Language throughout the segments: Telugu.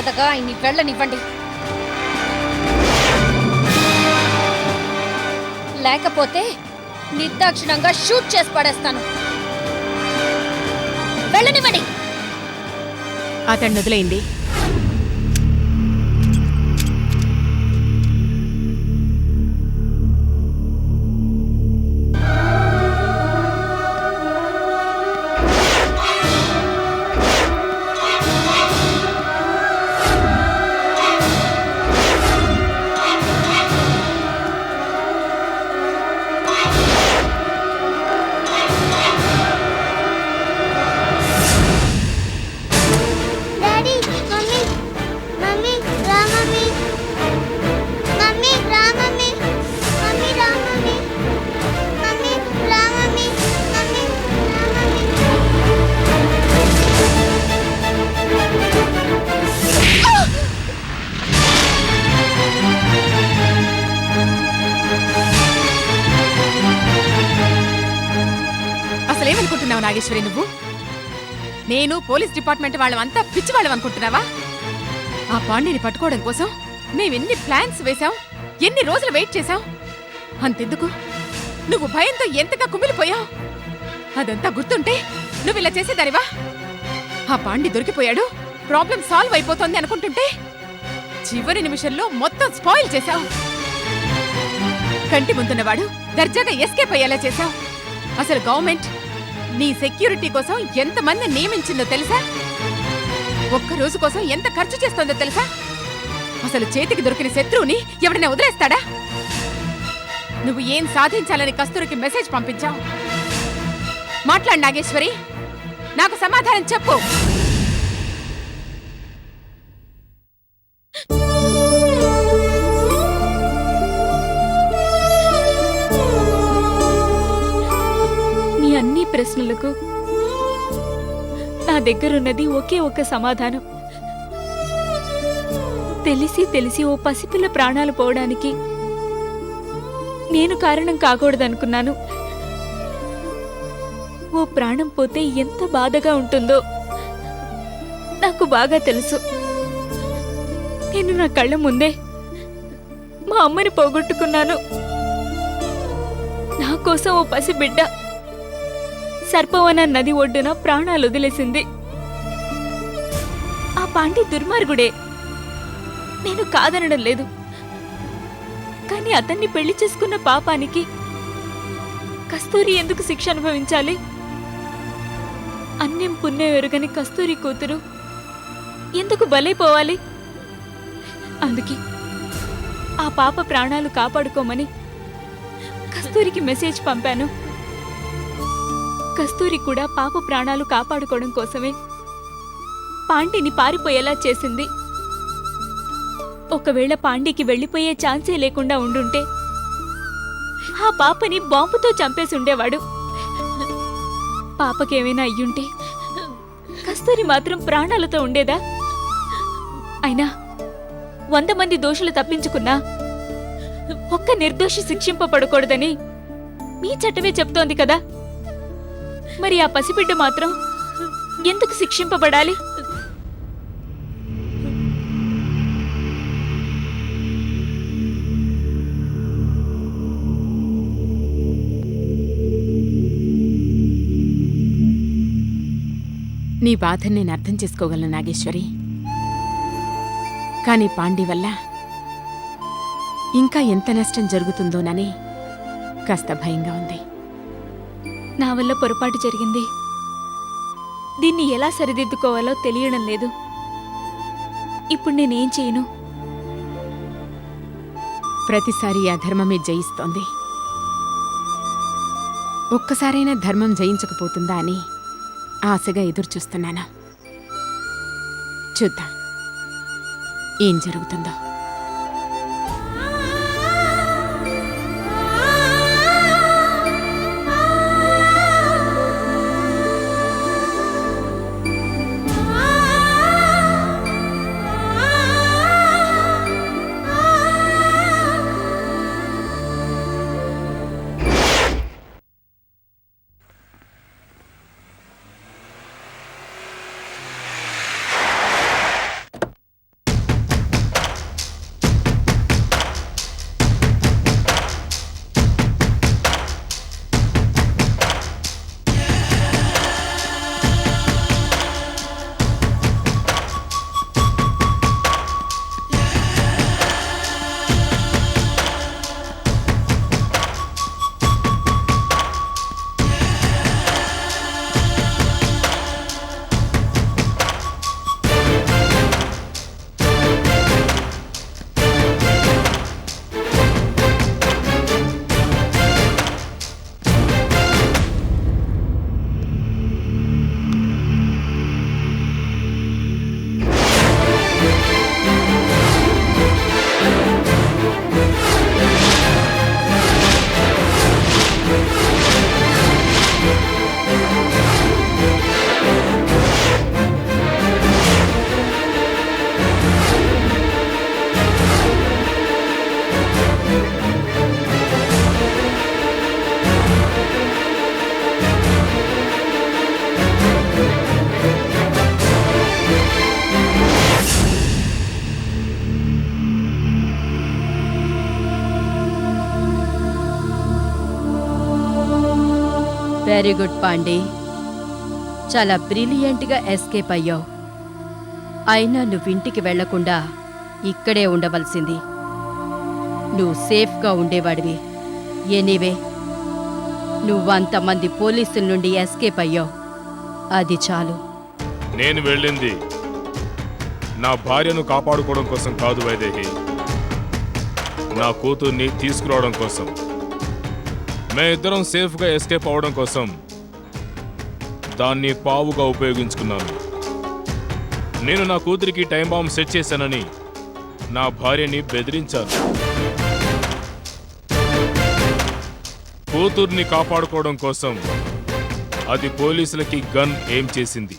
మర్యాదగా ఆయన్ని వెళ్ళనివ్వండి, లేకపోతే నిర్దాక్షిణంగా షూట్ చేసి పడేస్తాను. వెళ్ళనివ్వండి. అతన్ని వదిలేయండి. అసలేమనుకుంటున్నావు నాగేశ్వరి? నువ్వు నేను పోలీస్ డిపార్ట్మెంట్ వాళ్ళమంతా పిచ్చి వాళ్ళం అనుకుంటున్నావా? ఆ పాండిని పట్టుకోవడం కోసం మేమెన్ని ప్లాన్స్ వేశాం, ఎన్ని రోజులు వెయిట్ చేశాం. అంతెందుకు, నువ్వు భయంతో ఎంతగా కుమిలిపోయావు. అదంతా గుర్తుంటే నువ్వు ఇలా చేసేదానివా? ఆ పాండి దొరికిపోయాడు, ప్రాబ్లం సాల్వ్ అయిపోతోంది అనుకుంటుంటే చివరి నిమిషంలో మొత్తం స్పాయిల్ చేశావు. కంటి ముందున్నవాడు దర్జాగా ఎస్కేప్ అయ్యేలా చేశావు. అసలు గవర్నమెంట్ నీ సెక్యూరిటీ కోసం ఎంతమంది నియమించిందో తెలుసా? ఒక్క రోజు కోసం ఎంత ఖర్చు చేస్తోందో తెలుసా? అసలు చేతికి దొరికిన శత్రువుని ఎవడైనా వదిలేస్తాడా? నువ్వు ఏం సాధించాలని కస్తూరికి మెసేజ్ పంపించావు? మాట్లాడు నాగేశ్వరి, నాకు సమాధానం చెప్పు. మీ అన్ని ప్రశ్నలకు నా దగ్గరున్నది ఒకే ఒక సమాధానం. తెలిసి తెలిసి ఓ పసిపిల్ల ప్రాణాలు పోవడానికి నేను కారణం కాకూడదనుకున్నాను. ఓ ప్రాణం పోతే ఎంత బాధగా ఉంటుందో నాకు బాగా తెలుసు. నేను నా కళ్ళ ముందే మా అమ్మని పోగొట్టుకున్నాను. నా కోసం ఓ పసిబిడ్డ సర్పవన నది ఒడ్డున ప్రాణాలు వదిలేసింది. ఆ పాండి దుర్మార్గుడే, నేను కాదనడం లేదు. కానీ అతన్ని పెళ్లి చేసుకున్న పాపానికి కస్తూరి ఎందుకు శిక్ష అనుభవించాలి? అన్యం పుణ్యం ఎరుగని కస్తూరి కూతురు ఎందుకు బలైపోవాలి? అందుకే ఆ పాప ప్రాణాలు కాపాడుకోమని కస్తూరికి మెసేజ్ పంపాను. కస్తూరి కూడా పాప ప్రాణాలు కాపాడుకోవడం కోసమే పాండిని పారిపోయేలా చేసింది. ఒకవేళ పాండికి వెళ్లిపోయే ఛాన్సే లేకుండా ఉండుంటే ఆ పాపని బాంబుతో చంపేసి ఉండేవాడు. పాపకేమైనా అయ్యుంటే కస్తూరి మాత్రం ప్రాణాలతో ఉండేదా? అయినా 100 మంది దోషులు తప్పించుకున్నా ఒక్క నిర్దోషి శిక్షింపబడకూడదని మీ చట్టమే చెప్తోంది కదా. మరి ఆ పసిబిడ్డ మాత్రం ఎందుకు శిక్షింపబడాలి? నీ బాధని నేను అర్థం చేసుకోగలను నాగేశ్వరి. కానీ పాండి వల్ల ఇంకా ఎంత నష్టం జరుగుతుందోనని కాస్త భయంగా ఉంది. నా వల్ల పొరపాటు జరిగింది. దీన్ని ఎలా సరిదిద్దుకోవాలో తెలియడం లేదు. ఇప్పుడు నేనేం చేయను? ప్రతిసారి అధర్మమే జయిస్తోంది. ఒక్కసారైనా ధర్మం జయించకపోతుందా అని ఆశగా ఎదురుచూస్తున్నాను. చూద్దాం ఏం జరుగుతుందో. Very good Pandey. చాలా బ్రిలియంట్గా ఎస్కేప్ అయ్యావు. అయినా నువ్వింటికి వెళ్లకుండా ఇక్కడే ఉండవలసింది. నువ్వు సేఫ్గా ఉండేవాడివి. ఎనీవే, నువ్వంతమంది పోలీసుల నుండి ఎస్కేప్ అయ్యావు. అది చాలు. నేను వెళ్ళింది నా భార్యను కాపాడుకోవడం కోసం కాదు వైదేహి, నా కూతుర్ని తీసుకురావడం కోసం. మేమిద్దరం సేఫ్గా ఎస్కేప్ అవ్వడం కోసం దాన్ని పావుగా ఉపయోగించుకున్నాను. నేను నా కూతురికి టైం బాంబ్ సెట్ చేశానని నా భార్యని బెదిరించాను. కూతుర్ని కాపాడుకోవడం కోసం అది పోలీసులకి గన్ ఏం చేసింది.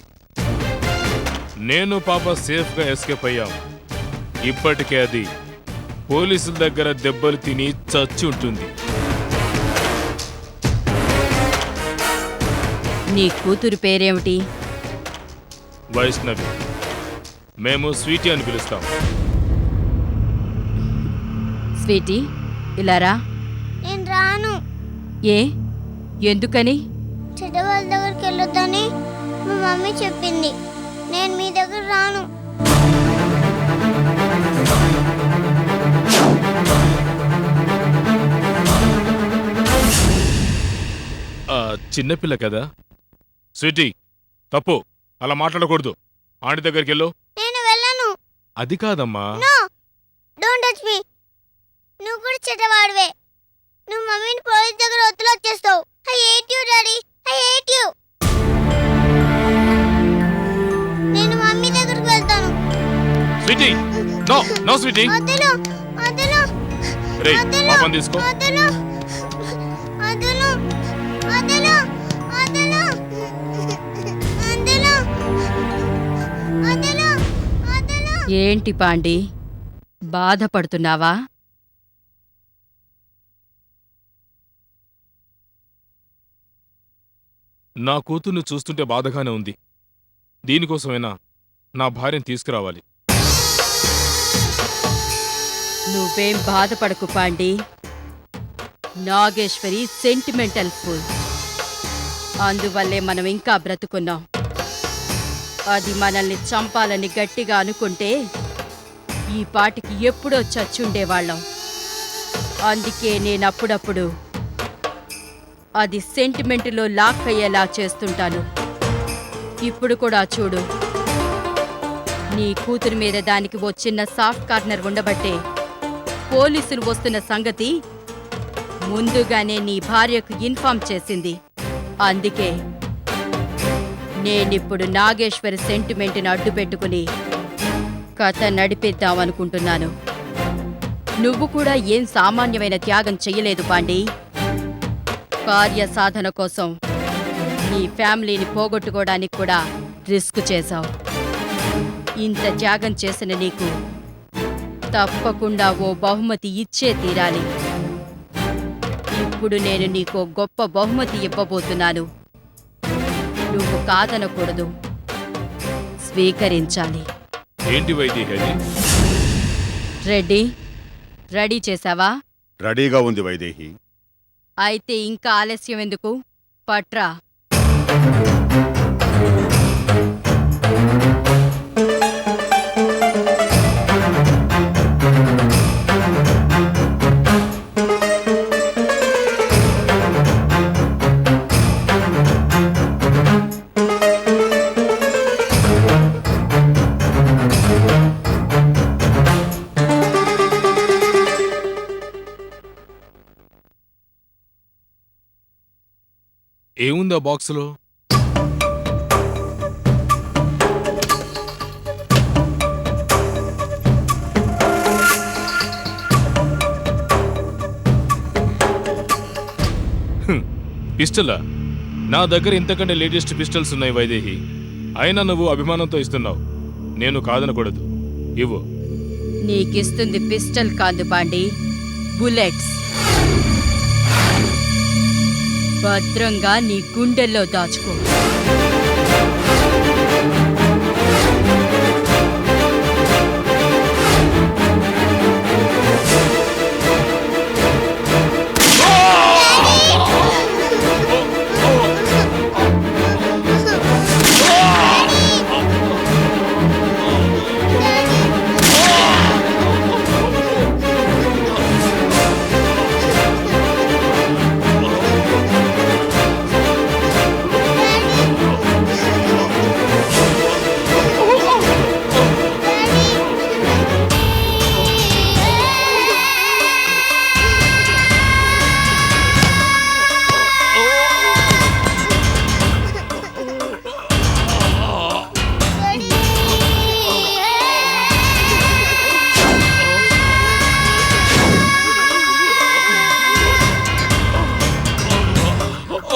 నేను పాప సేఫ్గా ఎస్కేప్ అయ్యాం. ఇప్పటికే అది పోలీసుల దగ్గర దెబ్బలు తిని చచ్చి ఉంటుంది. నీ కూతురు పేరేమిటి? వైష్ణవి. మేము స్వీటీ అని పిలుస్తాం. స్వీటీ, ఇలారా. నేను రాను. ఏ, ఎందుకని? చెడ్డ వాళ్ళ దగ్గరికి వెళ్ళొద్దని మా మమ్మీ చెప్పింది. నేను మీ దగ్గర రాను. చిన్నపిల్ల కదా స్వీటీ, తప్పు. అలా మాట్లాడకూడదు. ఆంటీ దగ్గరికి వెళ్ళు. నేను వెళ్ళను. అది కాదమ్మా. No, don't touch me. నువ్వు కూడా చెడ్డవాడివే. నువ్వు మమ్మీని పోలీస్ దగ్గర వదిలేస్తావు. I hate you daddy, I hate you. నేను మమ్మీ దగ్గరికి వెళ్తాను. Sweetie, no no sweetie. వదలు, వదలు. రేయ్, పాపని తీసుకో. వదలు, వదలు, వదలు, వదలు, వదలు, వదలు, వదలు. ఏంటి పాండి, బాధపడుతున్నావా? నా కూతుర్ని చూస్తుంటే బాధగానే ఉంది. దీనికోసమైనా నా భార్యను తీసుకురావాలి. నువ్వేం బాధపడకు పాండి. Nageswari sentimental full. అందువల్లే మనం ఇంకా బ్రతుకున్నాం. అది మనల్ని చంపాలని గట్టిగా అనుకుంటే ఈ పాటికి ఎప్పుడో చచ్చుండేవాళ్ళం. అందుకే నేనప్పుడప్పుడు అది సెంటిమెంటులో లాక్ అయ్యేలా చేస్తుంటాను. ఇప్పుడు కూడా చూడు, నీ కూతురు మీద దానికి ఓ చిన్న సాఫ్ట్ కార్నర్ ఉండబట్టే పోలీసులు వస్తున్న సంగతి ముందుగానే నీ భార్యకు ఇన్ఫార్మ్ చేసింది. అందుకే నేనిప్పుడు నాగేశ్వరి సెంటిమెంట్ని అడ్డుపెట్టుకుని కథ నడిపిద్దామనుకుంటున్నాను. నువ్వు కూడా ఏం సామాన్యమైన త్యాగం చెయ్యలేదు పాండి. కార్యసాధన కోసం నీ ఫ్యామిలీని పోగొట్టుకోవడానికి కూడా రిస్క్ చేశావు. ఇంత త్యాగం చేసిన నీకు తప్పకుండా ఓ బహుమతి ఇచ్చే తీరాలి. ఇప్పుడు నేను నీకో గొప్ప బహుమతి ఇవ్వబోతున్నాను. నువ్వు కాదనకూడదు, స్వీకరించాలి. ఏంటి వైదేహి? రెడీ చేశావా? రెడీగా ఉంది వైదేహి. అయితే ఇంకా ఆలస్యం ఎందుకు? పట్రా. ఏముందా బాక్సులో? పిస్టలా? నా దగ్గర ఇంతకంటే లేటెస్ట్ పిస్టల్స్ ఉన్నాయి వైదేహి. అయినా నువ్వు అభిమానంతో ఇస్తున్నావు. నేను కాదనకూడదు. ఇవ్వు. నీకిస్తుంది పిస్టల్ కాదు పాండి, బుల్లెట్స్. భద్రంగా నీ గుండెల్లో దాచుకో.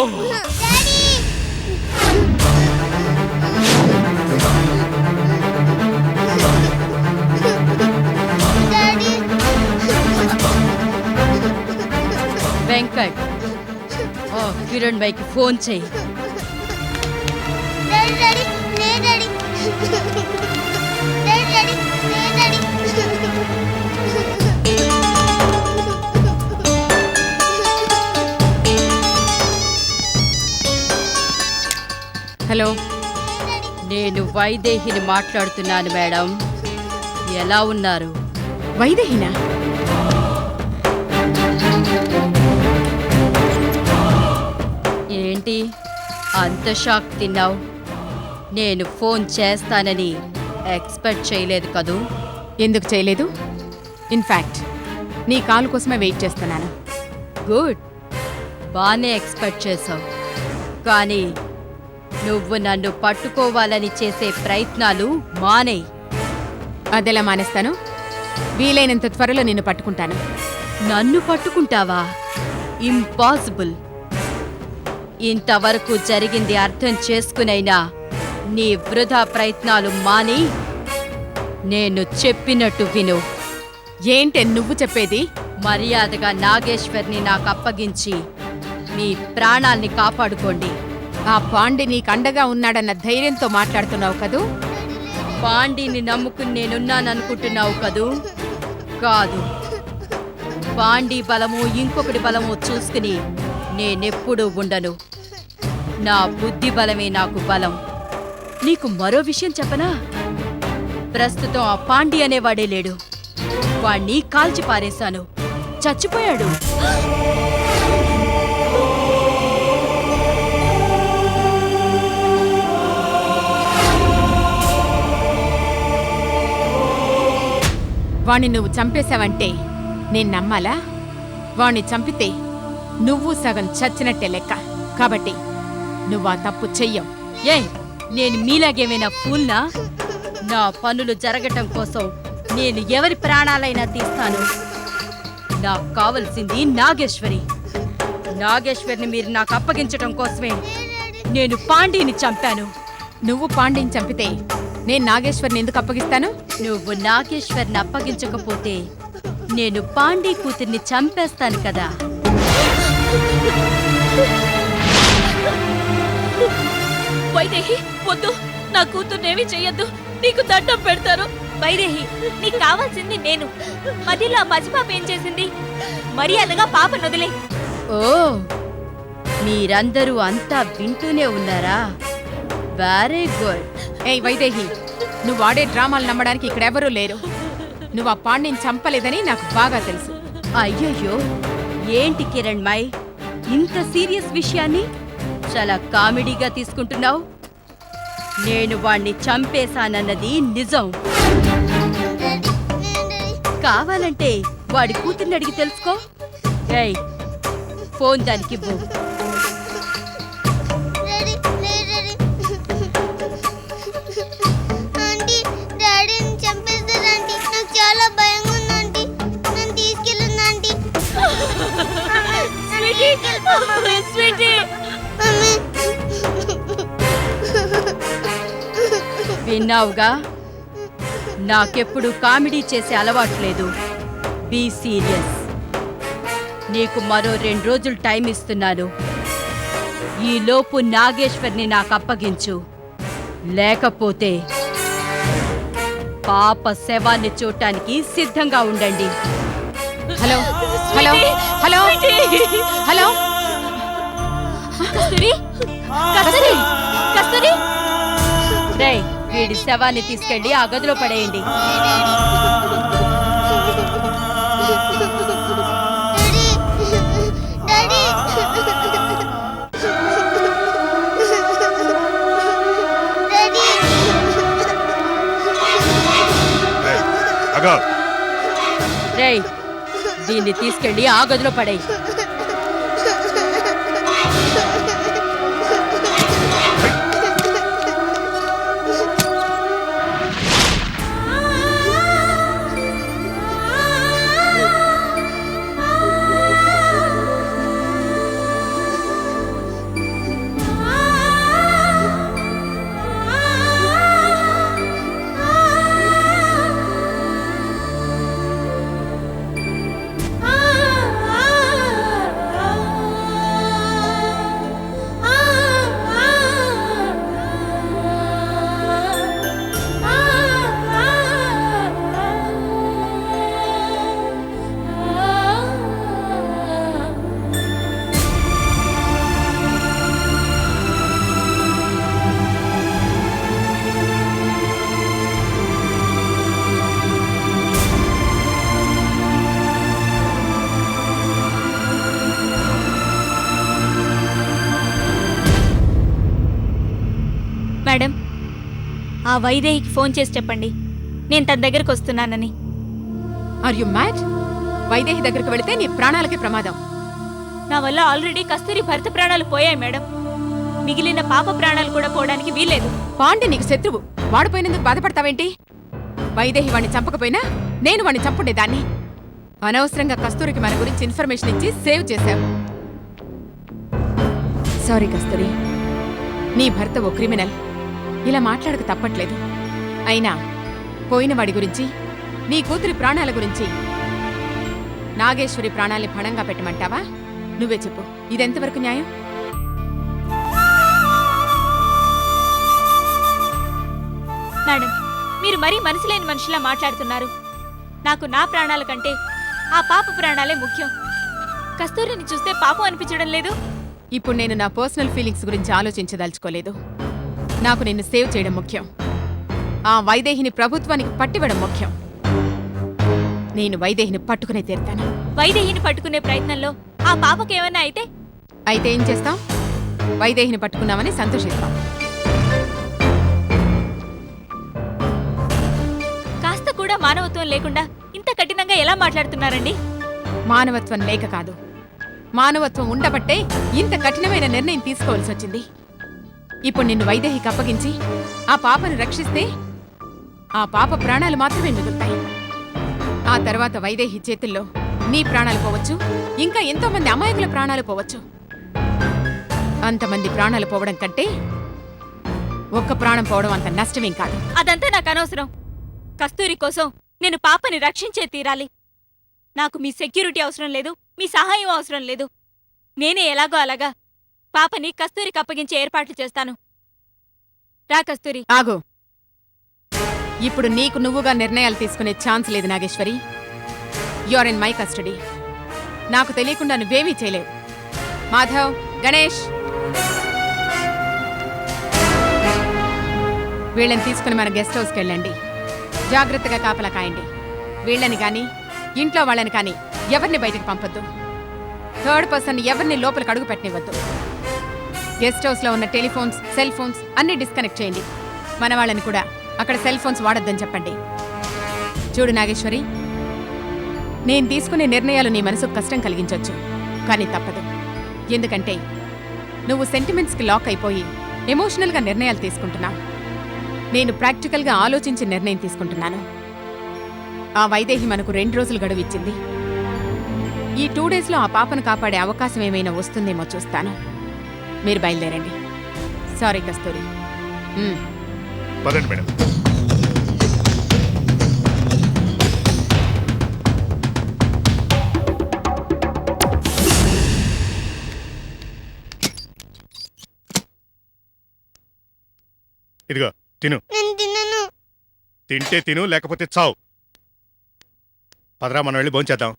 డాడీ డాడీ వెంకట్ ఆ కిరణ్ బైకి ఫోన్ చెయ్యి. డాడీ డాడీ లే డాడీ డాడీ డాడీ లే డాడీ హలో, నేను వైదేహిని మాట్లాడుతున్నాను మేడం. ఎలా ఉన్నారు? వైదేహినా? ఏంటి అంత షాక్ తిన్నావు? నేను ఫోన్ చేస్తానని ఎక్స్పెక్ట్ చేయలేదు కదూ. ఎందుకు చేయలేదు? ఇన్ఫాక్ట్ నీ కాల్ కోసమే వెయిట్ చేస్తున్నాను. గుడ్, బానే ఎక్స్పెక్ట్ చేసావు. కానీ నువ్వు నన్ను పట్టుకోవాలని చేసే ప్రయత్నాలు మానేయ్. అదెలా మానేస్తాను? వీలైనంత త్వరలో నిన్ను పట్టుకుంటాను. నన్ను పట్టుకుంటావా? ఇంపాసిబుల్. ఇంతవరకు జరిగింది అర్థం చేసుకునైనా నీ వృధా ప్రయత్నాలు మాని నేను చెప్పినట్టు విను. ఏంటే నువ్వు చెప్పేది? మర్యాదగా నాగేశ్వర్ని నాకు అప్పగించి మీ ప్రాణాల్ని కాపాడుకోండి. ఆ పాండి నీకు అండగా ఉన్నాడన్న ధైర్యంతో మాట్లాడుతున్నావు కదూ? పాండిని నమ్ముకుని నేనున్నాననుకుంటున్నావు కదూ? కాదు, పాండి బలము ఇంకొకటి బలము చూసుకుని నేనెప్పుడూ ఉండను. నా బుద్ధి బలమే నాకు బలం. నీకు మరో విషయం చెప్పనా? ప్రస్తుతం ఆ పాండి అనేవాడే లేడు. వాణ్ణి కాల్చి పారేశాను. చచ్చిపోయాడు. వాణ్ణి నువ్వు చంపేశావంటే నేను నమ్మాలా? వాణ్ణి చంపితే నువ్వు సగం చచ్చినట్టే లెక్క. కాబట్టి నువ్వు ఆ తప్పు చెయ్యవు. ఏ, నేను మీలాగేమైనా ఫూల్నా? నా పనులు జరగటం కోసం నేను ఎవరి ప్రాణాలైనా తీస్తాను. నాకు కావలసింది నాగేశ్వరి. నాగేశ్వరిని మీరు నాకు అప్పగించటం కోసమే నేను పాండిని చంపాను. నువ్వు పాండిని చంపితే నేను నాగేశ్వర్ని ఎందుకు అప్పగిస్తాను? నువ్వు నాగేశ్వరిని అప్పగించకపోతే నేను పాండి కూతుర్ని చంపేస్తాను కదా. వైదేహి, వద్దు, నా కూతుర్నేమీ చెయ్యొద్దు, నీకు దండం పెడతారు. వైదేహి, నీకు కావాల్సింది నేను. మధ్యలో ఆ పసిపాప ఏం చేసింది? మర్యాదగా పాపను వదిలే. ఓ, మీరందరూ అంతా వింటూనే ఉన్నారా? Very good. ఏయ్ వైదేహి, నువ్వు ఆడే డ్రామాలు నమ్మడానికి ఇక్కడెవరూ లేరు. నువ్వు ఆ పాండిని చంపలేదని నాకు బాగా తెలుసు. అయ్యయ్యో, ఏంటి కిరణ్ మై ఇంత సీరియస్ విషయాన్ని చాలా కామెడీగా తీసుకుంటున్నావు? నేను వాణ్ణి చంపేశానన్నది నిజం. కావాలంటే వాడి కూతుర్ని అడిగి తెలుసుకో. ఏయ్, ఫోన్ దానికివ్వు. డాడీ లే డాడీ ఆంటీ, డాడీని చంపేస్తారు ఆంటీ. నాకు చాలా భయంగా ఉంది ఆంటీ. నన్ను తీసుకెళ్ళండి ఆంటీ. స్వీటీ, మమ్మీ విన్నావుగా, నాకెప్పుడు కామెడీ చేసే అలవాటు లేదు. Be serious. నీకు మరో 2 రోజులు టైం ఇస్తున్నాను. ఈలోపు నాగేశ్వర్ని నాకు అప్పగించు. లేకపోతే పాప శవాన్ని చూడటానికి సిద్ధంగా ఉండండి. హలో హలో హలో హలో, కస్తూరి, కస్తూరి, కస్తూరి. రేయ్, వీడి శవాన్ని తీసుకెళ్లి ఆ గదిలో పడేయండి. డాడీ డాడీ ఏయ్, అగా రేయ్, దీన్ని తీసుకెళ్లి ఆ గదిలో పడేయి. ఆ వైదేహికి ఫోన్ చేసి చెప్పండి నేను తన దగ్గరకు వస్తున్నానని. Are you mad? వైదేహి దగ్గరకు వెళితే నీ ప్రాణాలకే ప్రమాదం. నా వల్ల ఆల్రెడీ కస్తూరి భర్త ప్రాణాలు పోయాయి మేడం. మిగిలిన పాప ప్రాణాలు కూడా పోవడానికి వీల్లేదు. పాండే నీకు శత్రువు. వాడిపోయినందుకు బాధపడతావేంటి? వైదేహి వాణ్ణి చంపకపోయినా నేను వాణ్ణి చంపుండేదాన్ని. అనవసరంగా కస్తూరికి మన గురించి ఇన్ఫర్మేషన్ ఇచ్చి సేవ్ చేశావు. సారీ కస్తూరి, నీ భర్త ఓ క్రిమినల్. ఇలా మాట్లాడక తప్పట్లేదు. అయినా పోయిన వాడి గురించి, నీ కూతురి ప్రాణాల గురించి నాగేశ్వరి ప్రాణాల్ని పణంగా పెట్టమంటావా? నువ్వే చెప్పు, ఇదెంతవరకు న్యాయం? మేడం, మీరు మరీ మనసు లేని మనిషిలా మాట్లాడుతున్నారు. నాకు నా ప్రాణాల కంటే ఆ పాప ప్రాణాలే ముఖ్యం. కస్తూరిని చూస్తే పాపం అనిపించడం లేదు. ఇప్పుడు నేను నా పర్సనల్ ఫీలింగ్స్ గురించి ఆలోచించదలుచుకోలేదు. నాకు నిన్ను సేవ్ చేయడం ముఖ్యం. ఆ వైదేహిని ప్రభుత్వానికి పట్టివ్వడం ముఖ్యం. నేను వైదేహిని పట్టుకునే తీరుతాను. వైదేహిని పట్టుకునే ప్రయత్నంలో ఆ పాపకి ఏమన్నా అయితే ఏం చేస్తాం? వైదేహిని పట్టుకున్నామని సంతోషిస్తాం. కాస్త కూడా మానవత్వం లేకుండా ఇంత కఠినంగా ఎలా మాట్లాడుతున్నారండి? మానవత్వం లేక కాదు, మానవత్వం ఉండబట్టే ఇంత కఠినమైన నిర్ణయం తీసుకోవాల్సి వచ్చింది. ఇప్పుడు నిన్ను వైదేహికి అప్పగించి ఆ పాపను రక్షిస్తే ఆ పాప ప్రాణాలు మాత్రమే మిగులుతాయి. ఆ తర్వాత వైదేహి చేతుల్లో నీ ప్రాణాలు పోవచ్చు, ఇంకా ఎంతో మంది అమాయకుల ప్రాణాలు పోవచ్చు. అంతమంది ప్రాణాలు పోవడం కంటే ఒక్క ప్రాణం పోవడం అంత నష్టమేం కాదు. అదంతా నాకు అనవసరం. కస్తూరి కోసం నేను పాపని రక్షించే తీరాలి. నాకు మీ సెక్యూరిటీ అవసరం లేదు, మీ సహాయం అవసరం లేదు. నేనే ఎలాగో అలాగా పాపని కస్తూరికి అప్పగించే ఏర్పాట్లు చేస్తాను. రా కస్తూరి. ఆగు. ఇప్పుడు నీకు నువ్వుగా నిర్ణయాలు తీసుకునే ఛాన్స్ లేదు Nageshwari. You are in my custody. నాకు తెలియకుండా నువ్వేమీ చేయలేవు. మాధవ్, గణేష్, వీళ్ళని తీసుకుని మన గెస్ట్ హౌస్కి వెళ్ళండి. జాగ్రత్తగా కాపలా కాయండి. వీళ్ళని కానీ ఇంట్లో వాళ్ళని కానీ ఎవరిని బయటకు పంపొద్దు. థర్డ్ పర్సన్ ఎవరిని లోపలికి అడుగు పెట్టనివ్వద్దు. గెస్ట్ హౌస్లో ఉన్న టెలిఫోన్స్, సెల్ ఫోన్స్ అన్నీ డిస్కనెక్ట్ చేయండి. మన వాళ్ళని కూడా అక్కడ సెల్ ఫోన్స్ వాడొద్దని చెప్పండి. చూడు నాగేశ్వరి, నేను తీసుకునే నిర్ణయాలు నీ మనసుకు కష్టం కలిగించవచ్చు, కానీ తప్పదు. ఎందుకంటే నువ్వు సెంటిమెంట్స్కి లాక్ అయిపోయి ఎమోషనల్గా నిర్ణయాలు తీసుకుంటున్నావు. నేను ప్రాక్టికల్గా ఆలోచించి నిర్ణయం తీసుకుంటున్నాను. ఆ వైదేహి మనకు 2 రోజులు గడువు ఇచ్చింది. ఈ 2 డేస్లో ఆ పాపను కాపాడే అవకాశం ఏమైనా వస్తుందేమో చూస్తాను. మీరు బయలుదేరండి. సారీ కస్తూరి. పదండి మేడం. ఇదిగో తిను. నేను తినను. తింటే తిను, లేకపోతే చావు. పదరా, మనం వెళ్ళి భోంచేద్దాం.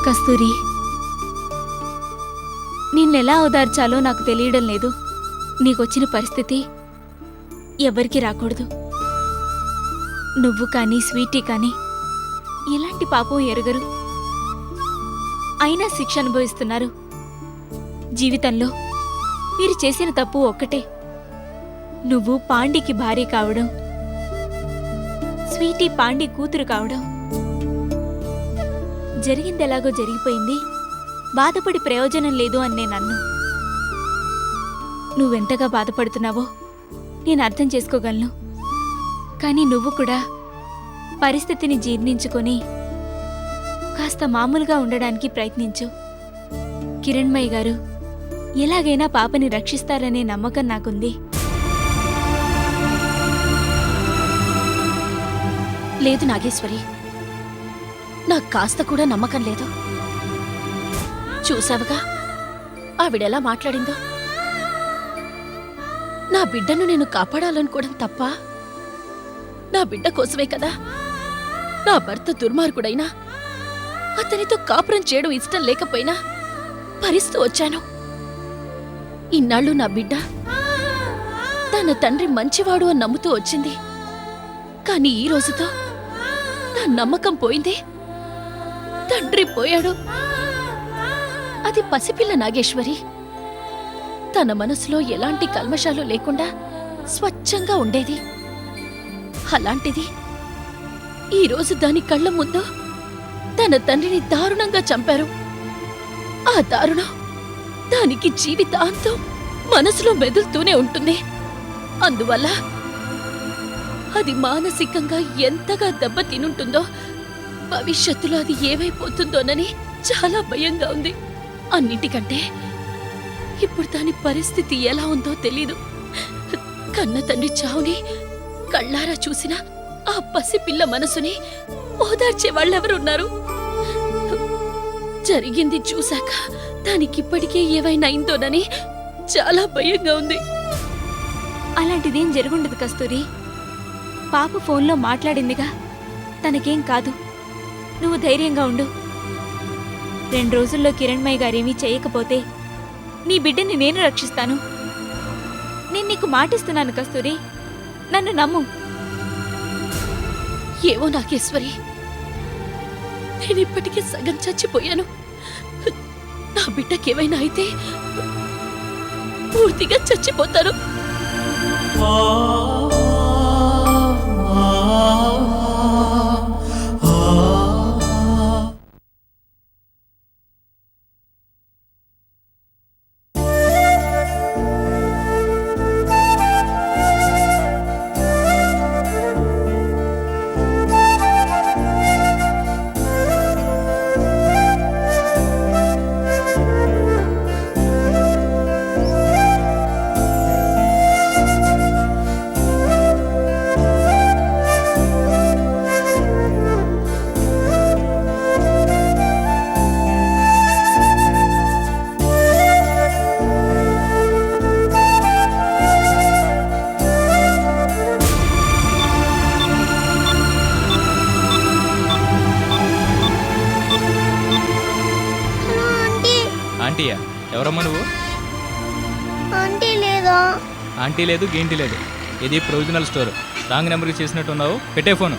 కస్తూరి, నిన్నెలా ఓదార్చాలో నాకు తెలియడం లేదు. నీకొచ్చిన పరిస్థితి ఎవరికి రాకూడదు. నువ్వు కానీ స్వీటీ కానీ ఎలాంటి పాపం ఎరగరు, అయినా శిక్ష అనుభవిస్తున్నారు. జీవితంలో మీరు చేసిన తప్పు ఒక్కటే, నువ్వు పాండికి భార్య కావడం, స్వీటీ పాండి కూతురు కావడం. జరిగిందెలాగో జరిగిపోయింది, బాధపడి ప్రయోజనం లేదు అని నేను అన్ను. నువ్వెంతగా బాధపడుతున్నావో నేను అర్థం చేసుకోగలను. కానీ నువ్వు కూడా పరిస్థితిని జీర్ణించుకొని కాస్త మామూలుగా ఉండడానికి ప్రయత్నించు. కిరణ్మయ్య గారు ఎలాగైనా పాపని రక్షిస్తారనే నమ్మకం నాకుంది. లేదు నాగేశ్వరి, నాకు కాస్త కూడా నమ్మకం లేదు. చూసావుగా ఆవిడెలా మాట్లాడిందో. నా బిడ్డను నేను కాపాడాలనుకోవడం తప్ప? నా బిడ్డ కోసమే కదా నా భర్త దుర్మార్గుడైనా అతనితో కాపురం చేయడం ఇష్టం లేకపోయినా భరిస్తూ వచ్చాను. ఇన్నాళ్ళు నా బిడ్డ తన తండ్రి మంచివాడు అని నమ్ముతూ వచ్చింది. కానీ ఈ రోజుతో నా నమ్మకం పోయింది. తండ్రి పోయాడు. అది పసిపిల్ల నాగేశ్వరి. తన మనసులో ఎలాంటి కల్మషాలు లేకుండా స్వచ్ఛంగా ఉండేది. అలాంటిది ఈరోజు దాని కళ్ళ ముందు తన తండ్రిని దారుణంగా చంపారు. ఆ దారుణం దానికి జీవితాంతం మనసులో మెదులుతూనే ఉంటుంది. అందువల్ల అది మానసికంగా ఎంతగా దెబ్బతినుంటుందో, భవిష్యత్తులో అది ఏమైపోతుందోనని చాలా భయంగా ఉంది. అన్నిటికంటే ఇప్పుడు దాని పరిస్థితి ఎలా ఉందో తెలీదు. కన్న తండ్రి చావుని కళ్ళారా చూసిన ఆ పసిపిల్ల మనసుని ఓదార్చే వాళ్ళెవరున్నారు? జరిగింది చూశాక దానికిప్పటికే ఏవైనా అయిందోనని చాలా భయంగా ఉంది. అలాంటిదేం జరుగుండదు కస్తూరి. పాప ఫోన్లో మాట్లాడిందిగా, తనకేం కాదు. నువ్వు ధైర్యంగా ఉండు. 2 రోజుల్లో కిరణ్మయ్య గారేమీ చేయకపోతే నీ బిడ్డని నేను రక్షిస్తాను. నేను నీకు మాటిస్తున్నాను కస్తూరి, నన్ను నమ్ము. ఏవో నాగేశ్వరి, నేనిప్పటికే సగం చచ్చిపోయాను. నా బిడ్డకేమైనా అయితే పూర్తిగా చచ్చిపోతాను. ఆంటీయా? ఎవరమ్మా నువ్వు? ఆంటీ లేదా? ఆంటీ లేదు, గేంటీ లేదు. ఇది ప్రొవిజనల్ స్టోర్. రాంగ్ నెంబర్కి చేసినట్టున్నావు. పెట్టే ఫోను.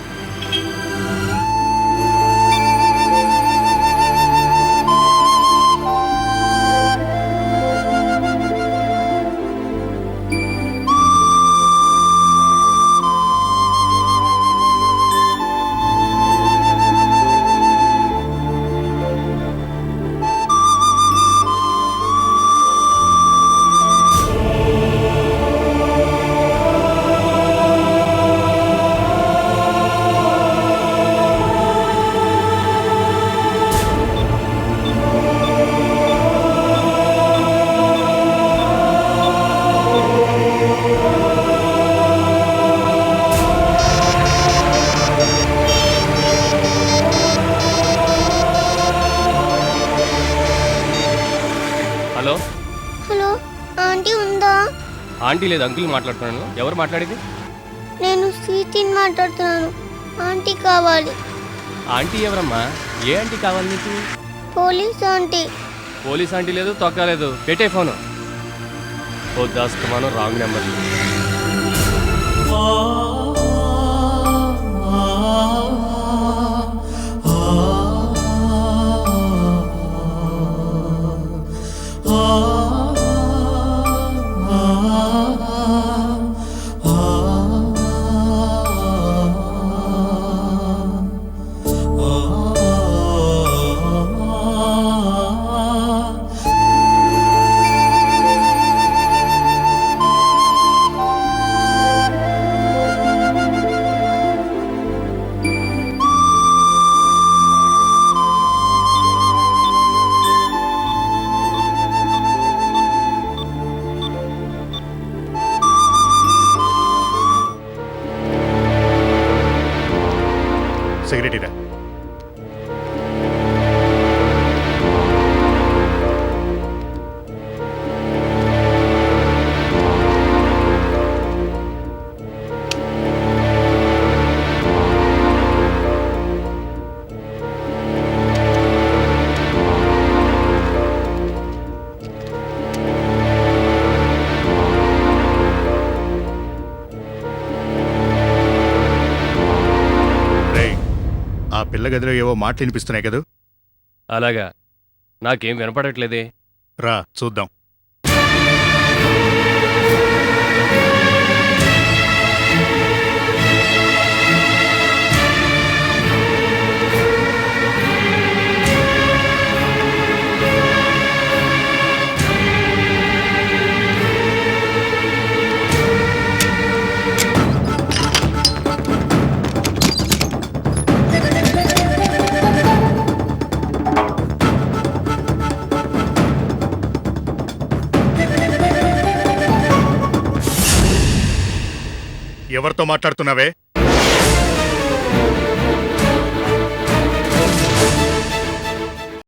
హలో హలో, ఆంటీ ఉందా? ఆంటీ లేదు, అంకుల్ మాట్లాడుతున్నాను. ఎవరు మాట్లాడేది? నేను స్వీటీని మాట్లాడుతున్నాను. ఆంటీ కావాలి. ఆంటీ ఎవరమ్మా? ఏ ఆంటీ కావాలి నీకు? Police aunty. పోలీస్ ఆంటీ లేదు, తొక్కలేదు. పెట్టే ఫోను. ఓ దాస్తమాను రాంగ్ నెంబర్. పిల్ల గదిలో ఏవో మాటలు వినిపిస్తున్నాయి కదూ. అలాగా, నాకేం వినపడట్లేదే. రా చూద్దాం. ఎవరితో మాట్లాడుతున్నావే?